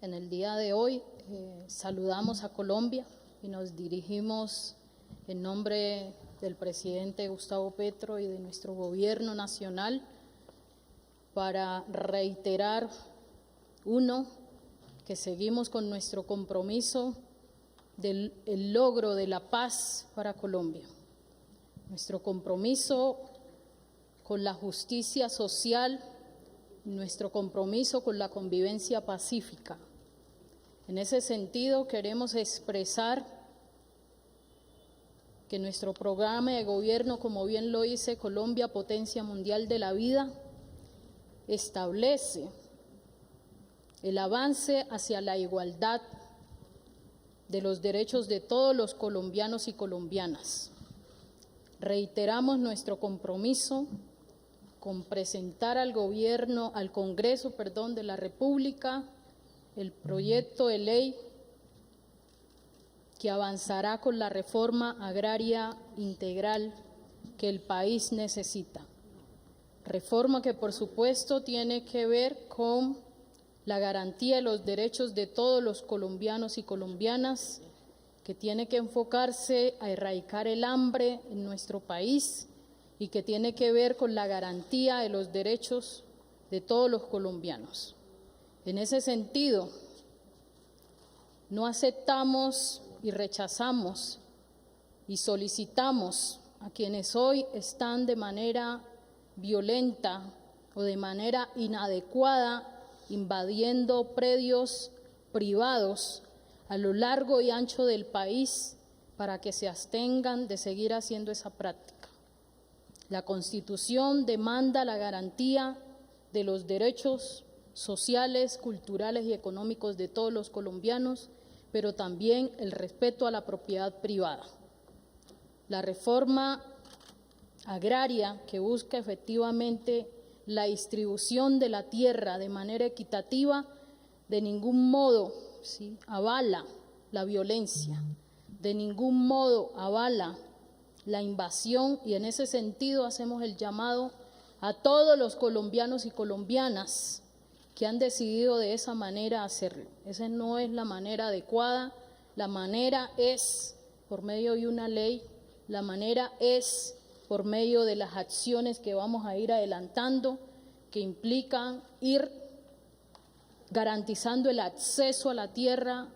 En el día de hoy saludamos a Colombia y nos dirigimos en nombre del presidente Gustavo Petro y de nuestro gobierno nacional para reiterar, uno, que seguimos con nuestro compromiso del logro de la paz para Colombia, nuestro compromiso con la justicia social, nuestro compromiso con la convivencia pacífica. En ese sentido, queremos expresar que nuestro programa de gobierno, como bien lo dice Colombia, Potencia Mundial de la Vida, establece el avance hacia la igualdad de los derechos de todos los colombianos y colombianas. Reiteramos nuestro compromiso con presentar al Congreso de la República el proyecto de ley que avanzará con la reforma agraria integral que el país necesita. Reforma que, por supuesto, tiene que ver con la garantía de los derechos de todos los colombianos y colombianas, que tiene que enfocarse a erradicar el hambre en nuestro país y que tiene que ver con la garantía de los derechos de todos los colombianos. En ese sentido, no aceptamos y rechazamos y solicitamos a quienes hoy están de manera violenta o de manera inadecuada invadiendo predios privados a lo largo y ancho del país para que se abstengan de seguir haciendo esa práctica. La Constitución demanda la garantía de los derechos sociales, culturales y económicos de todos los colombianos, pero también el respeto a la propiedad privada. La reforma agraria, que busca efectivamente la distribución de la tierra de manera equitativa, de ningún modo avala la violencia, de ningún modo avala la invasión, y en ese sentido hacemos el llamado a todos los colombianos y colombianas que han decidido de esa manera hacerlo. Esa no es la manera adecuada, la manera es por medio de una ley, la manera es por medio de las acciones que vamos a ir adelantando, que implican ir garantizando el acceso a la tierra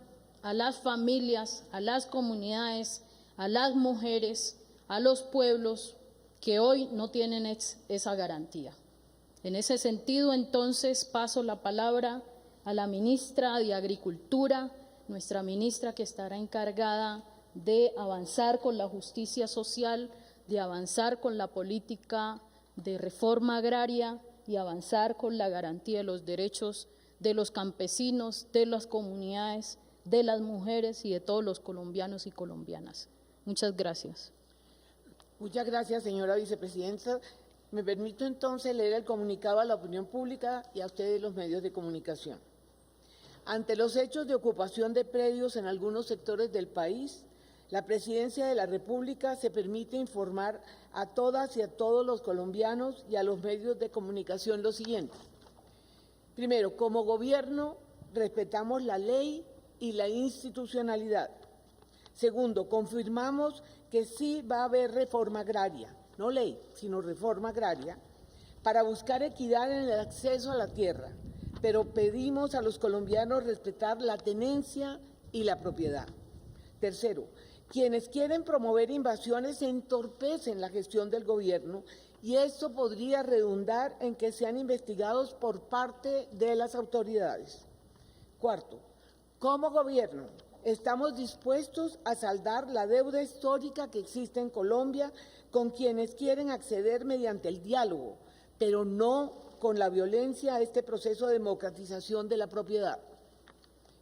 a las familias, a las comunidades, a las mujeres, a los pueblos que hoy no tienen esa garantía. En ese sentido, entonces, paso la palabra a la ministra de Agricultura, nuestra ministra que estará encargada de avanzar con la justicia social, de avanzar con la política de reforma agraria y avanzar con la garantía de los derechos de los campesinos, de las comunidades, de las mujeres y de todos los colombianos y colombianas. Muchas gracias. Muchas gracias, señora vicepresidenta. Me permito entonces leer el comunicado a la opinión pública y a ustedes los medios de comunicación. Ante los hechos de ocupación de predios en algunos sectores del país, la Presidencia de la República se permite informar a todas y a todos los colombianos y a los medios de comunicación lo siguiente. Primero, como gobierno, respetamos la ley y la institucionalidad. Segundo, confirmamos que sí va a haber reforma agraria, no ley, sino reforma agraria, para buscar equidad en el acceso a la tierra, pero pedimos a los colombianos respetar la tenencia y la propiedad. Tercero, quienes quieren promover invasiones entorpecen la gestión del gobierno y esto podría redundar en que sean investigados por parte de las autoridades. Cuarto, como gobierno, estamos dispuestos a saldar la deuda histórica que existe en Colombia con quienes quieren acceder mediante el diálogo, pero no con la violencia a este proceso de democratización de la propiedad.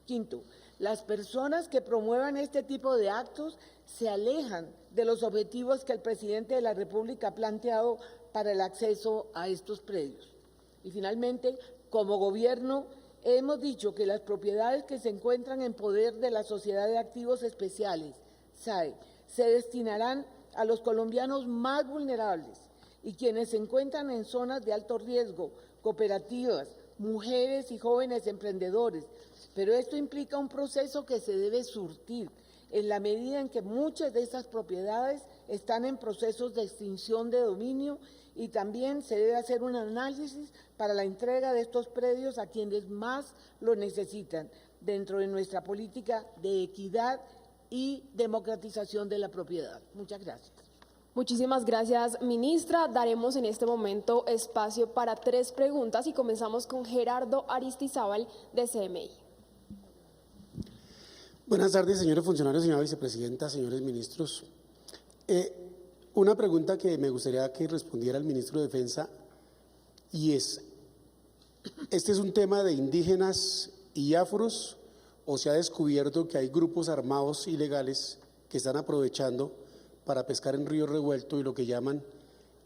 Quinto, las personas que promuevan este tipo de actos se alejan de los objetivos que el presidente de la República ha planteado para el acceso a estos predios. Y finalmente, como gobierno, hemos dicho que las propiedades que se encuentran en poder de la Sociedad de Activos Especiales, SAE, se destinarán a los colombianos más vulnerables y quienes se encuentran en zonas de alto riesgo, cooperativas, mujeres y jóvenes emprendedores, pero esto implica un proceso que se debe surtir en la medida en que muchas de estas propiedades están en procesos de extinción de dominio y también se debe hacer un análisis para la entrega de estos predios a quienes más lo necesitan dentro de nuestra política de equidad y democratización de la propiedad. Muchas gracias. Muchísimas gracias, ministra. Daremos en este momento espacio para 3 preguntas y comenzamos con Gerardo Aristizábal de CMI. Buenas tardes, señores funcionarios, señora vicepresidenta, señores ministros. Una pregunta que me gustaría que respondiera el ministro de Defensa y es, ¿este es un tema de indígenas y afros o se ha descubierto que hay grupos armados ilegales que están aprovechando para pescar en río revuelto y lo que llaman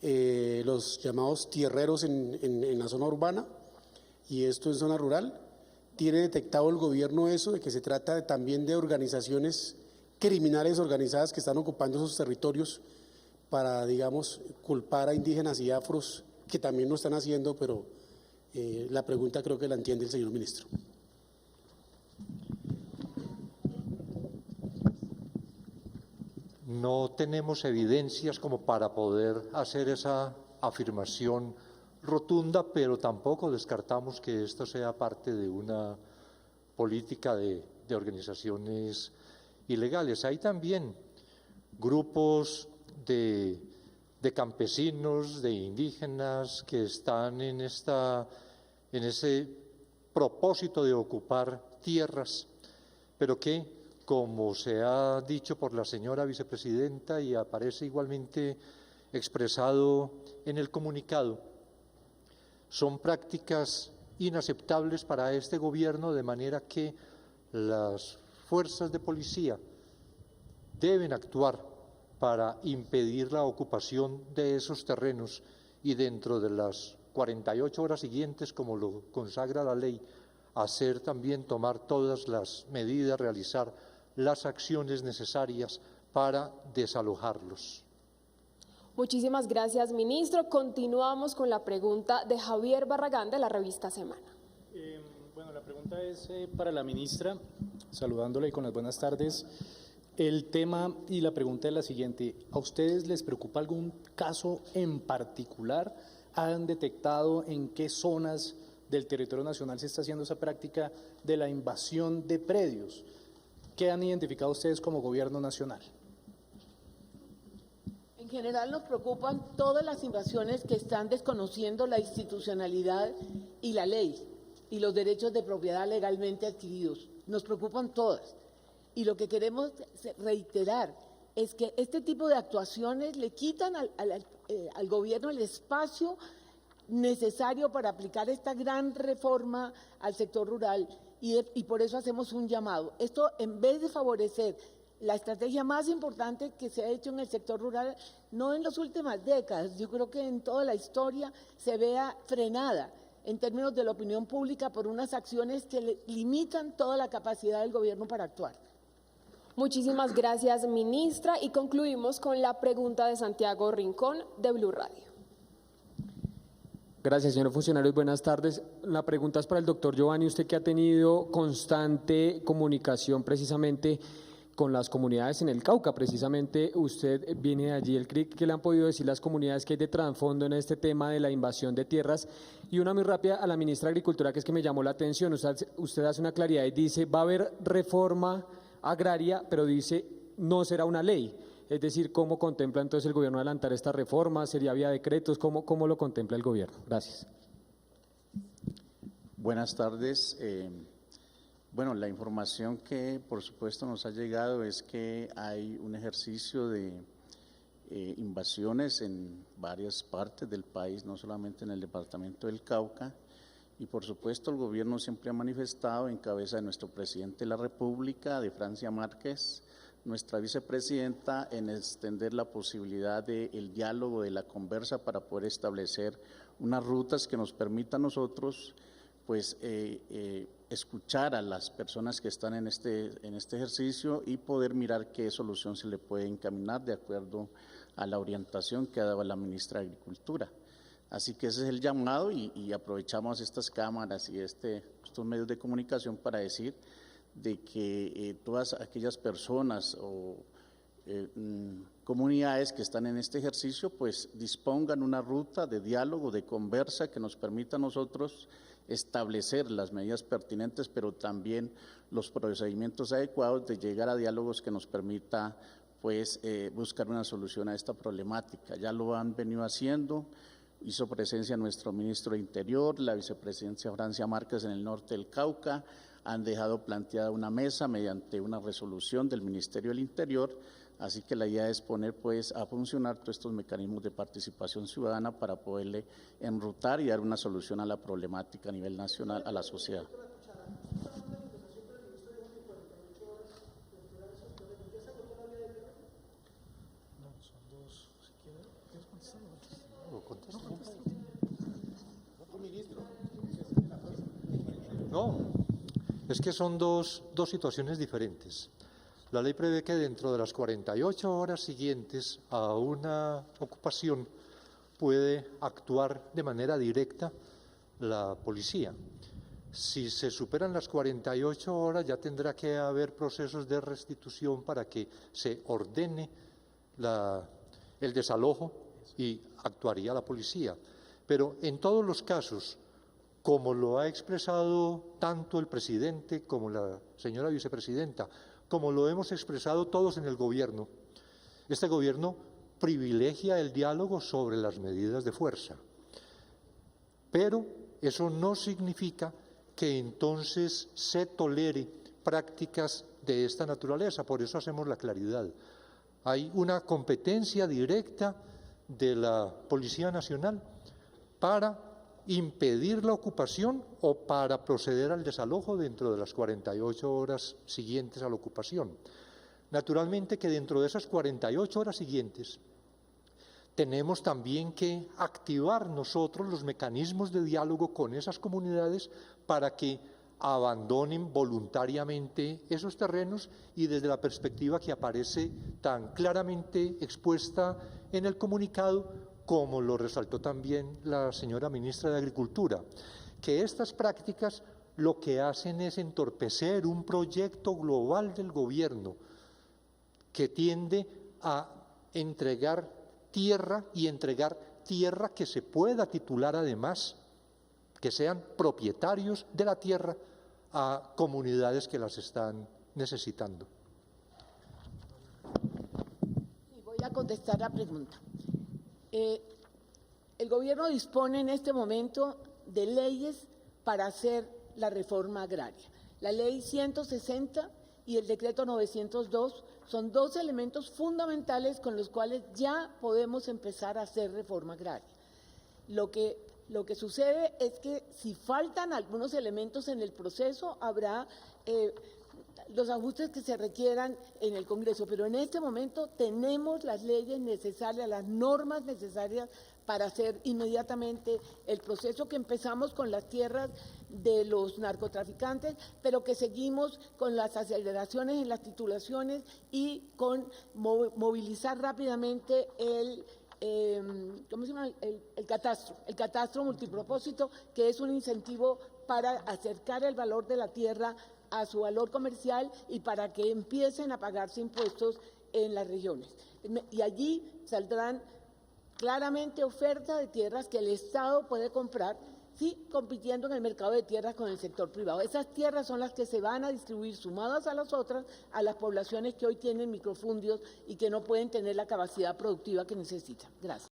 los llamados tierreros en la zona urbana y esto en zona rural? ¿Tiene detectado el gobierno eso, de que se trata también de organizaciones criminales organizadas que están ocupando esos territorios para, digamos, culpar a indígenas y afros que también lo están haciendo, pero la pregunta creo que la entiende el señor ministro? No tenemos evidencias como para poder hacer esa afirmación rotunda, pero tampoco descartamos que esto sea parte de una política de organizaciones ilegales. Hay también grupos de campesinos, de indígenas que están en ese propósito de ocupar tierras, pero que, como se ha dicho por la señora vicepresidenta y aparece igualmente expresado en el comunicado, son prácticas inaceptables para este gobierno, de manera que las fuerzas de policía deben actuar para impedir la ocupación de esos terrenos y dentro de las 48 horas siguientes, como lo consagra la ley, hacer también, tomar todas las medidas, realizar las acciones necesarias para desalojarlos. Muchísimas gracias, ministro. Continuamos con la pregunta de Javier Barragán de la revista Semana. Bueno, la pregunta es para la ministra, saludándola y con las buenas tardes. El tema y la pregunta es la siguiente: ¿a ustedes les preocupa algún caso en particular? ¿Han detectado en qué zonas del territorio nacional se está haciendo esa práctica de la invasión de predios? ¿Qué han identificado ustedes como gobierno nacional? En general nos preocupan todas las invasiones que están desconociendo la institucionalidad y la ley y los derechos de propiedad legalmente adquiridos. Nos preocupan todas. Y lo que queremos reiterar es que este tipo de actuaciones le quitan al gobierno el espacio necesario para aplicar esta gran reforma al sector rural y por eso hacemos un llamado. Esto, en vez de favorecer la estrategia más importante que se ha hecho en el sector rural, no en las últimas décadas, yo creo que en toda la historia se vea frenada en términos de la opinión pública por unas acciones que limitan toda la capacidad del gobierno para actuar. Muchísimas gracias, ministra, y concluimos con la pregunta de Santiago Rincón de Blue Radio. Gracias, señores funcionarios. Buenas tardes. La pregunta es para el doctor Giovanni. Usted que ha tenido constante comunicación precisamente con las comunidades en el Cauca, precisamente usted viene de allí, el CRIC, ¿qué le han podido decir las comunidades que hay de trasfondo en este tema de la invasión de tierras? Y una muy rápida a la ministra de Agricultura, que es que me llamó la atención, usted hace una claridad y dice, va a haber reforma agraria, pero dice, no será una ley. Es decir, ¿cómo contempla entonces el gobierno adelantar esta reforma? ¿Sería vía decretos? ¿Cómo lo contempla el gobierno? Gracias. Buenas tardes. Bueno, la información que por supuesto nos ha llegado es que hay un ejercicio de invasiones en varias partes del país, no solamente en el departamento del Cauca, y por supuesto el gobierno siempre ha manifestado en cabeza de nuestro presidente de la República, de Francia Márquez, nuestra vicepresidenta, en extender la posibilidad del diálogo, de la conversa para poder establecer unas rutas que nos permitan a nosotros pues escuchar a las personas que están en este ejercicio y poder mirar qué solución se le puede encaminar de acuerdo a la orientación que ha dado la ministra de Agricultura. Así que ese es el llamado y aprovechamos estas cámaras y estos medios de comunicación para decir de que todas aquellas personas o comunidades que están en este ejercicio pues dispongan una ruta de diálogo, de conversa que nos permita a nosotros establecer las medidas pertinentes, pero también los procedimientos adecuados de llegar a diálogos que nos permita pues buscar una solución a esta problemática. Ya lo han venido haciendo, hizo presencia nuestro ministro de Interior, la vicepresidencia Francia Márquez en el norte del Cauca, han dejado planteada una mesa mediante una resolución del Ministerio del Interior, así que la idea es poner pues a funcionar todos estos mecanismos de participación ciudadana para poderle enrutar y dar una solución a la problemática a nivel nacional a la sociedad. No, es que son dos situaciones diferentes. La ley prevé que dentro de las 48 horas siguientes a una ocupación puede actuar de manera directa la policía. Si se superan las 48 horas ya tendrá que haber procesos de restitución para que se ordene el desalojo y actuaría la policía. Pero en todos los casos, como lo ha expresado tanto el presidente como la señora vicepresidenta, como lo hemos expresado todos en el gobierno, este gobierno privilegia el diálogo sobre las medidas de fuerza. Pero eso no significa que entonces se tolere prácticas de esta naturaleza, por eso hacemos la claridad. Hay una competencia directa de la Policía Nacional para impedir la ocupación o para proceder al desalojo dentro de las 48 horas siguientes a la ocupación. Naturalmente que dentro de esas 48 horas siguientes tenemos también que activar nosotros los mecanismos de diálogo con esas comunidades para que abandonen voluntariamente esos terrenos y desde la perspectiva que aparece tan claramente expuesta en el comunicado, como lo resaltó también la señora ministra de Agricultura, que estas prácticas lo que hacen es entorpecer un proyecto global del gobierno que tiende a entregar tierra y entregar tierra que se pueda titular además, que sean propietarios de la tierra a comunidades que las están necesitando. Y voy a contestar la pregunta. El gobierno dispone en este momento de leyes para hacer la reforma agraria. La ley 160 y el decreto 902 son dos elementos fundamentales con los cuales ya podemos empezar a hacer reforma agraria. Lo que sucede es que si faltan algunos elementos en el proceso, habrá los ajustes que se requieran en el Congreso, pero en este momento tenemos las leyes necesarias, las normas necesarias para hacer inmediatamente el proceso que empezamos con las tierras de los narcotraficantes, pero que seguimos con las aceleraciones en las titulaciones y con movilizar rápidamente el catastro multipropósito, que es un incentivo para acercar el valor de la tierra a su valor comercial y para que empiecen a pagarse impuestos en las regiones. Y allí saldrán claramente oferta de tierras que el Estado puede comprar, sí, compitiendo en el mercado de tierras con el sector privado. Esas tierras son las que se van a distribuir sumadas a las otras, a las poblaciones que hoy tienen microfundios y que no pueden tener la capacidad productiva que necesitan. Gracias.